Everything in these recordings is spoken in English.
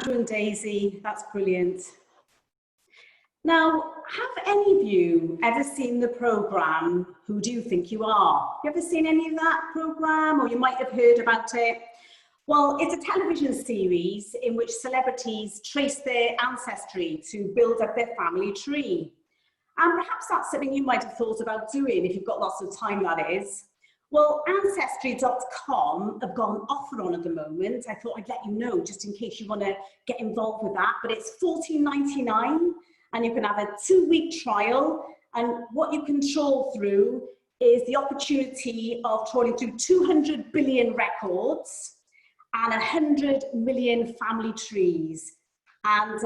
Andrew and Daisy, that's brilliant. Now, have any of you ever seen the programme, Who Do You Think You Are? You ever seen any of that programme, or you might have heard about it? Well, it's a television series in which celebrities trace their ancestry to build up their family tree. And perhaps that's something you might have thought about doing if you've got lots of time, that is. Well, Ancestry.com have got an offer on at the moment. I thought I'd let you know just in case you want to get involved with that. But it's $14.99 and you can have a 2-week trial. And what you can trawl through is the opportunity of trawling through 200 billion records and 100 million family trees. And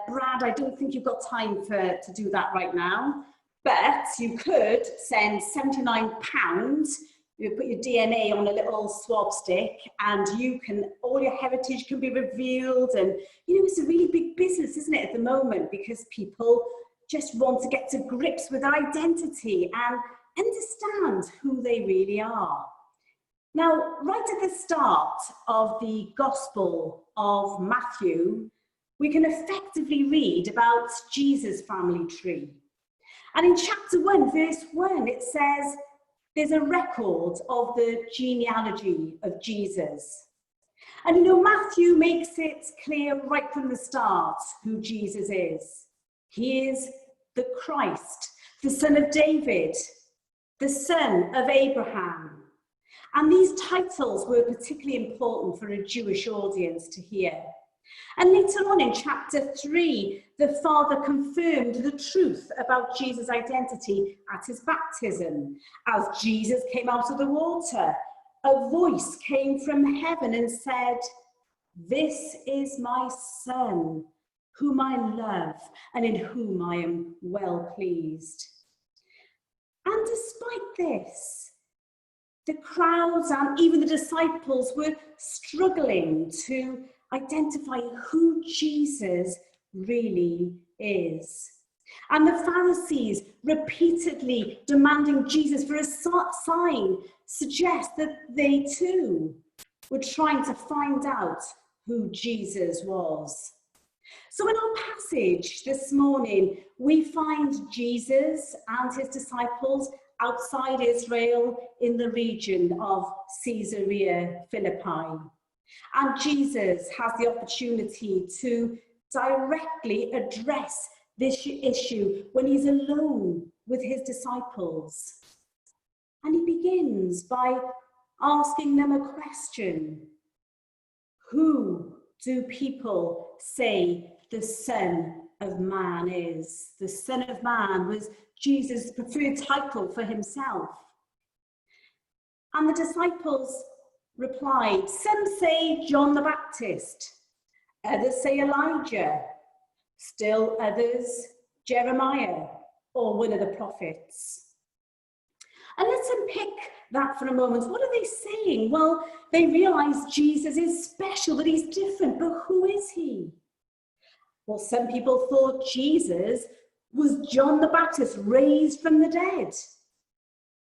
Brad, I don't think you've got time to do that right now, but you could send £79. You put your DNA on a little swab stick and all your heritage can be revealed. And, you know, it's a really big business, isn't it, at the moment, because people just want to get to grips with their identity and understand who they really are. Now, right at the start of the Gospel of Matthew, we can effectively read about Jesus' family tree. And in chapter 1, verse 1, it says, there's a record of the genealogy of Jesus. And you know, Matthew makes it clear right from the start who Jesus is. He is the Christ, the son of David, the son of Abraham. And these titles were particularly important for a Jewish audience to hear. And later on in chapter 3, the Father confirmed the truth about Jesus' identity at his baptism. As Jesus came out of the water, a voice came from heaven and said, "This is my Son, whom I love and in whom I am well pleased." And despite this, the crowds and even the disciples were struggling to identify who Jesus really is. And the Pharisees repeatedly demanding Jesus for a sign suggest that they too were trying to find out who Jesus was. So in our passage this morning, we find Jesus and his disciples outside Israel in the region of Caesarea Philippi. And Jesus has the opportunity to directly address this issue when he's alone with his disciples. And he begins by asking them a question. Who do people say the Son of Man is? The Son of Man was Jesus' preferred title for himself. And the disciples replied, some say John the Baptist, others say Elijah, still others Jeremiah or one of the prophets. And let's unpick that for a moment. What are they saying? Well, they realize Jesus is special, that he's different, but who is he? Well, some people thought Jesus was John the Baptist raised from the dead.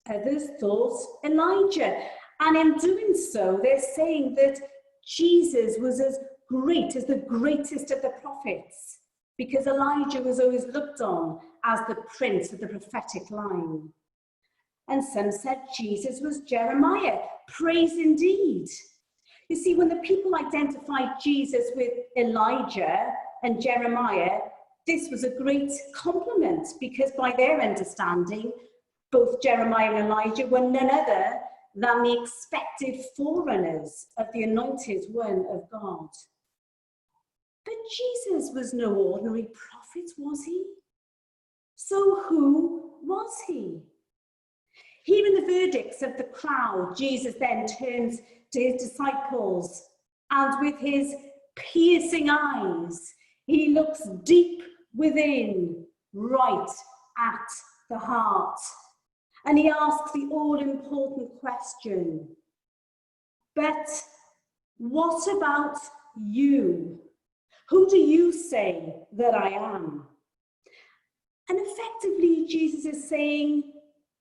Others thought Elijah. And in doing so, they're saying that Jesus was as great as the greatest of the prophets, because Elijah was always looked on as the prince of the prophetic line. And some said Jesus was Jeremiah. Praise indeed. You see, when the people identified Jesus with Elijah and Jeremiah, this was a great compliment, because by their understanding, both Jeremiah and Elijah were none other than the expected forerunners of the anointed one of God. But Jesus was no ordinary prophet, was he? So who was he? Hearing the verdicts of the crowd, Jesus then turns to his disciples, and with his piercing eyes, he looks deep within, right at the heart. And he asks the all-important question, but what about you? Who do you say that I am? And effectively, Jesus is saying,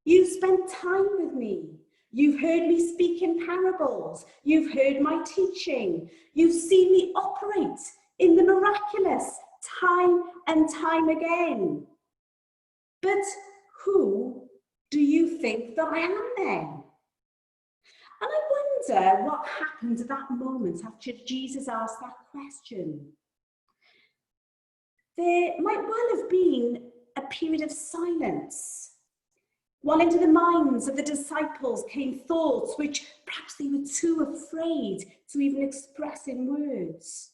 you've spent time with me. You've heard me speak in parables. You've heard my teaching. You've seen me operate in the miraculous, time and time again. But who do you think that I am then? And I wonder what happened at that moment after Jesus asked that question. There might well have been a period of silence, while into the minds of the disciples came thoughts which perhaps they were too afraid to even express in words.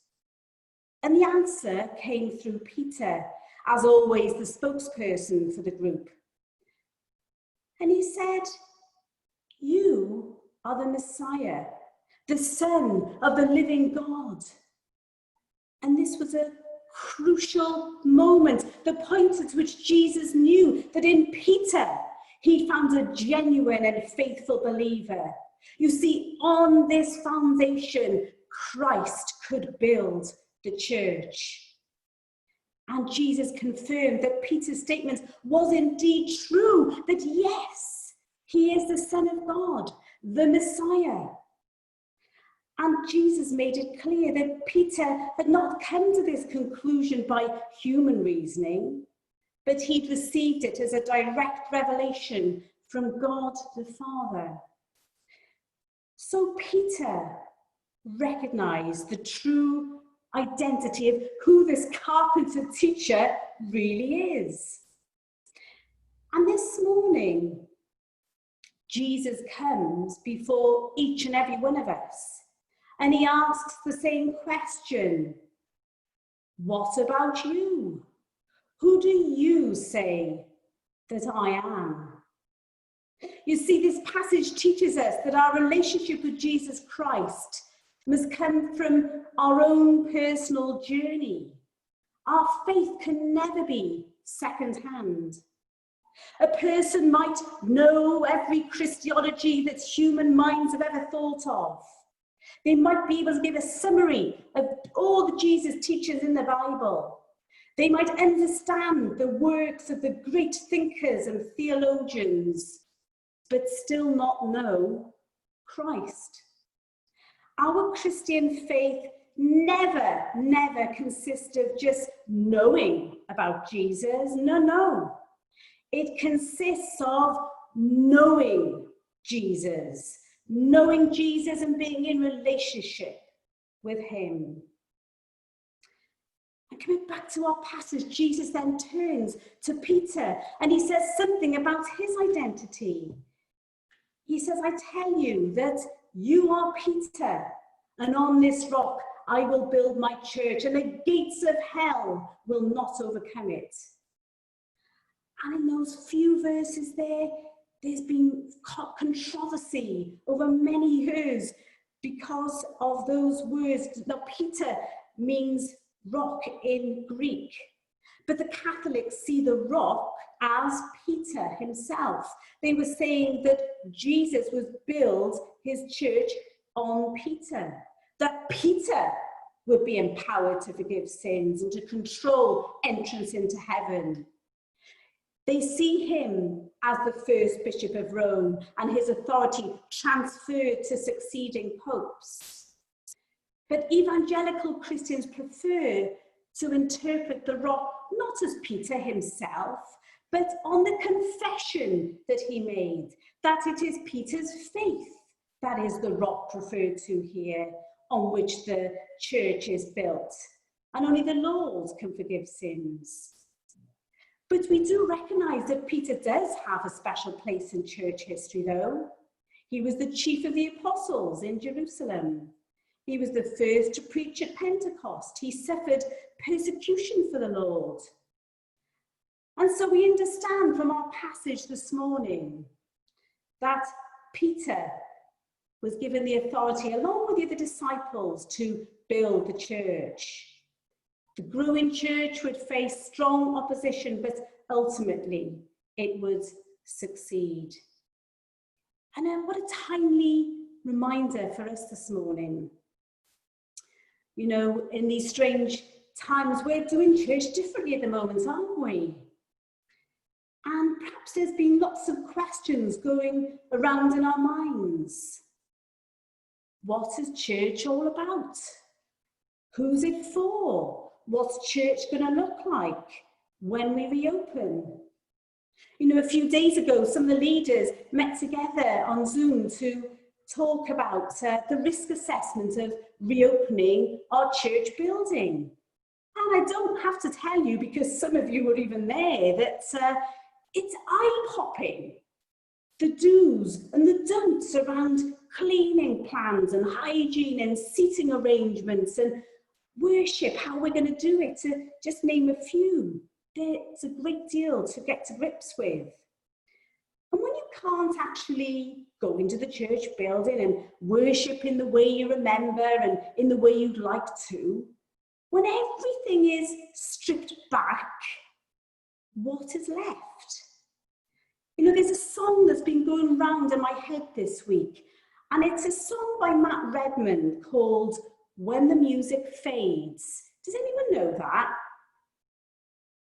And the answer came through Peter, as always the spokesperson for the group. And he said, "You are the Messiah, the Son of the living God." And this was a crucial moment, the point at which Jesus knew that in Peter, he found a genuine and faithful believer. You see, on this foundation, Christ could build the church. And Jesus confirmed that Peter's statement was indeed true, that yes, he is the Son of God, the Messiah. And Jesus made it clear that Peter had not come to this conclusion by human reasoning, but he'd received it as a direct revelation from God the Father. So Peter recognized the true identity of who this carpenter teacher really is. And this morning, Jesus comes before each and every one of us, and he asks the same question: what about you? Who do you say that I am? You see, this passage teaches us that our relationship with Jesus Christ must come from our own personal journey. Our faith can never be second-hand. A person might know every Christology that human minds have ever thought of. They might be able to give a summary of all the Jesus teaches in the Bible. They might understand the works of the great thinkers and theologians, but still not know Christ. Our Christian faith never consists of just knowing about Jesus. No. It consists of knowing Jesus and being in relationship with him. And coming back to our passage, Jesus then turns to Peter and he says something about his identity. He says, "I tell you that you are Peter, and on this rock I will build my church, and the gates of hell will not overcome it." And in those few verses there's been controversy over many years because of those words. Now, Peter means rock in Greek, but the Catholics see the rock as Peter himself. They were saying that Jesus would build his church on Peter, that Peter would be empowered to forgive sins and to control entrance into heaven. They see him as the first Bishop of Rome and his authority transferred to succeeding popes. But evangelical Christians prefer to interpret the rock not as Peter himself, but on the confession that he made, that it is Peter's faith that is the rock referred to here, on which the church is built. And only the Lord can forgive sins. But we do recognise that Peter does have a special place in church history, though. He was the chief of the apostles in Jerusalem. He was the first to preach at Pentecost. He suffered persecution for the Lord. And so we understand from our passage this morning that Peter was given the authority, along with the other disciples, to build the church. The growing church would face strong opposition, but ultimately it would succeed. And what a timely reminder for us this morning. You know, in these strange times, we're doing church differently at the moment, aren't we? And perhaps there's been lots of questions going around in our minds. What is church all about? Who's it for? What's church going to look like when we reopen? You know, a few days ago, some of the leaders met together on Zoom to talk about the risk assessment of reopening our church building. And I don't have to tell you, because some of you were even there, that it's eye-popping. The do's and the don'ts around cleaning plans and hygiene and seating arrangements and worship, how we're going to do it, to just name a few. There's a great deal to get to grips with. And when you can't actually go into the church building and worship in the way you remember and in the way you'd like to, when everything is stripped back, what is left? You know, there's a song that's been going round in my head this week, and it's a song by Matt Redman called When the Music Fades. Does anyone know that?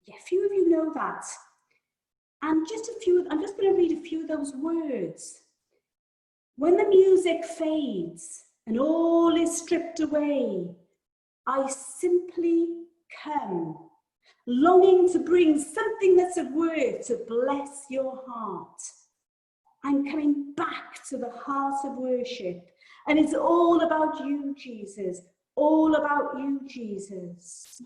Yeah, a few of you know that. And I'm just going to read a few of those words. When the music fades and all is stripped away, I simply come, longing to bring something that's of worth to bless your heart. I'm coming back to the heart of worship, and it's all about you, Jesus, all about you, Jesus.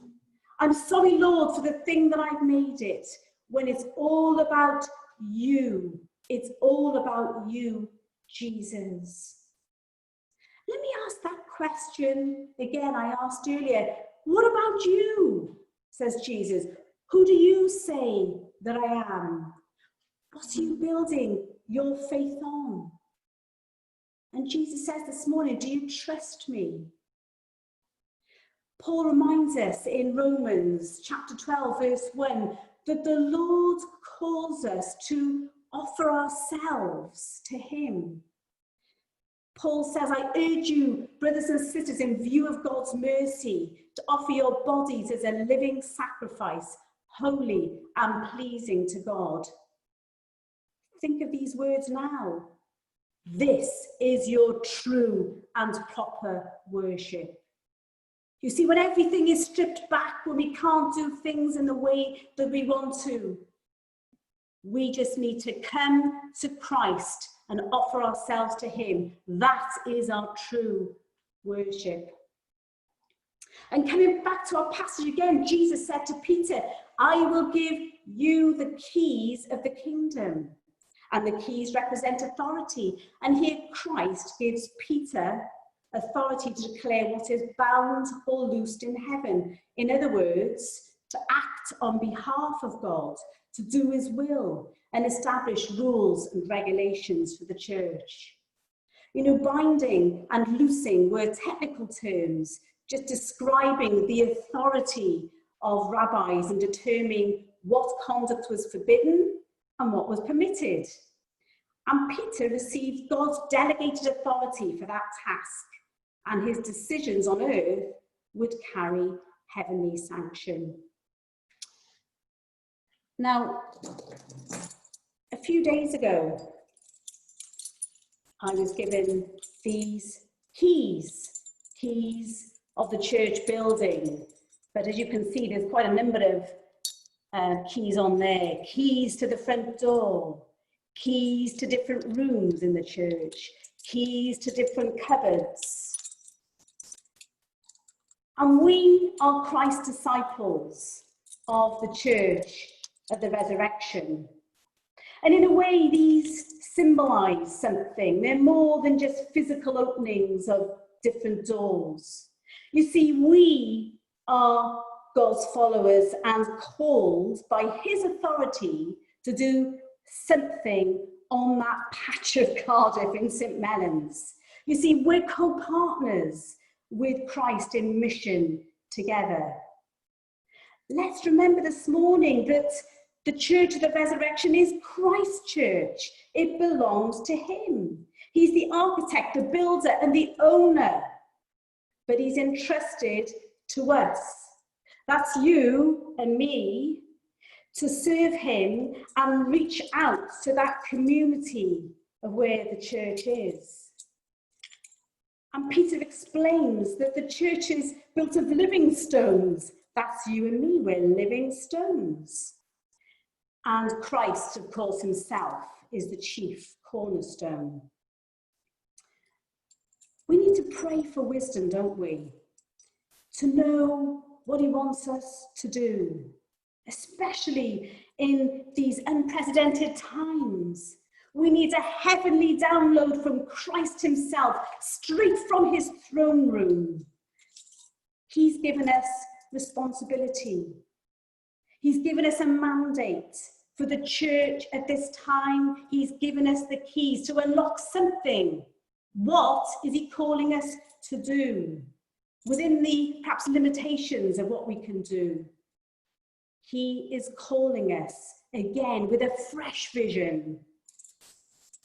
I'm sorry, Lord, for the thing that I've made it, when it's all about you. It's all about you, Jesus. Let me ask that question again I asked earlier. What about you? Says Jesus. Who do you say that I am? What are you building your faith on? And Jesus says this morning, do you trust me? Paul reminds us in Romans chapter 12, verse 1, that the Lord calls us to offer ourselves to him. Paul says, I urge you, brothers and sisters, in view of God's mercy, to offer your bodies as a living sacrifice, holy and pleasing to God. Think of these words now. This is your true and proper worship. You see, when everything is stripped back, when we can't do things in the way that we want to, we just need to come to Christ and offer ourselves to him. That is our true worship. And coming back to our passage again, Jesus said to Peter, I will give you the keys of the kingdom. And the keys represent authority. And here Christ gives Peter authority to declare what is bound or loosed in heaven. In other words, to act on behalf of God, to do his will and establish rules and regulations for the church. You know, binding and loosing were technical terms, just describing the authority of rabbis in determining what conduct was forbidden and what was permitted. And Peter received God's delegated authority for that task, and his decisions on earth would carry heavenly sanction. Now, a few days ago, I was given these keys of the church building. But as you can see, there's quite a number of keys on there. Keys to the front door, keys to different rooms in the church, keys to different cupboards. And we are Christ's disciples of the church of the resurrection. And in a way, these symbolize something. They're more than just physical openings of different doors. You see, we are God's followers and called by his authority to do something on that patch of Cardiff in St. Mellons. You see, we're co-partners with Christ in mission together. Let's remember this morning that the Church of the Resurrection is Christ's church. It belongs to him. He's the architect, the builder, and the owner. But he's entrusted to us. That's you and me, to serve him and reach out to that community of where the church is. And Peter explains that the church is built of living stones. That's you and me, we're living stones. And Christ, of course, himself is the chief cornerstone. We need to pray for wisdom, don't we? To know what he wants us to do, especially in these unprecedented times. We need a heavenly download from Christ himself, straight from his throne room. He's given us responsibility. He's given us a mandate for the church at this time. He's given us the keys to unlock something. What is he calling us to do within the perhaps limitations of what we can do? He is calling us again with a fresh vision.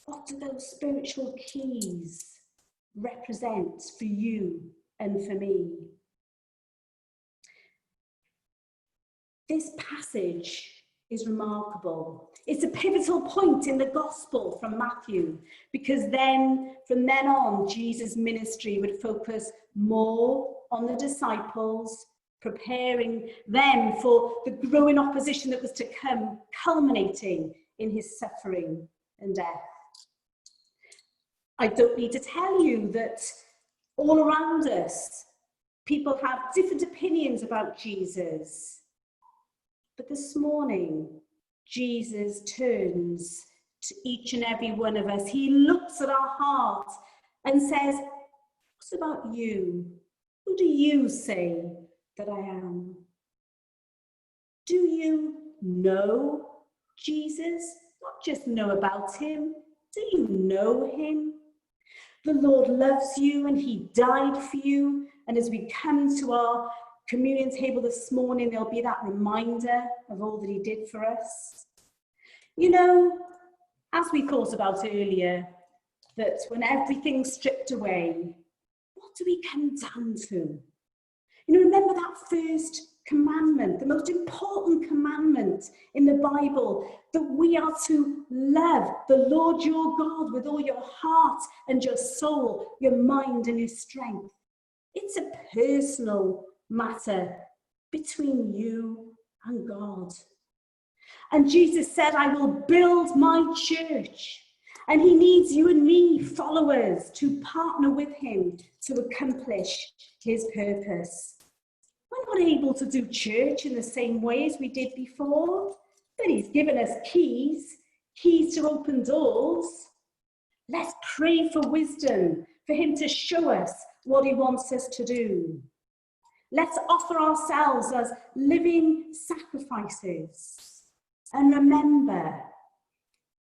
What do those spiritual keys represent for you and for me? This passage is remarkable. It's a pivotal point in the gospel from Matthew, because from then on, Jesus' ministry would focus more on the disciples, preparing them for the growing opposition that was to come, culminating in his suffering and death. I don't need to tell you that all around us, people have different opinions about Jesus. But this morning, Jesus turns to each and every one of us. He looks at our heart and says, "What about you? Who do you say that I am?" Do you know Jesus? Not just know about him. Do you know him? The Lord loves you and he died for you. And as we come to our communion table this morning, there'll be that reminder of all that he did for us. You know, as we thought about earlier, that when everything's stripped away, what do we come down to? You know, remember that first commandment, the most important commandment in the Bible, that we are to love the Lord your God with all your heart and your soul, your mind and your strength. It's a personal matter between you and God. And Jesus said, "I will build my church." And he needs you and me, followers, to partner with him to accomplish his purpose. We're not able to do church in the same way as we did before, but he's given us keys to open doors. Let's pray for wisdom, for him to show us what he wants us to do. Let's offer ourselves as living sacrifices. And remember,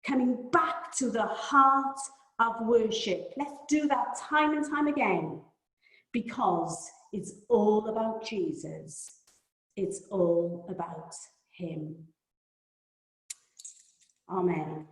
coming back to the heart of worship. Let's do that time and time again, because it's all about Jesus. It's all about him. Amen.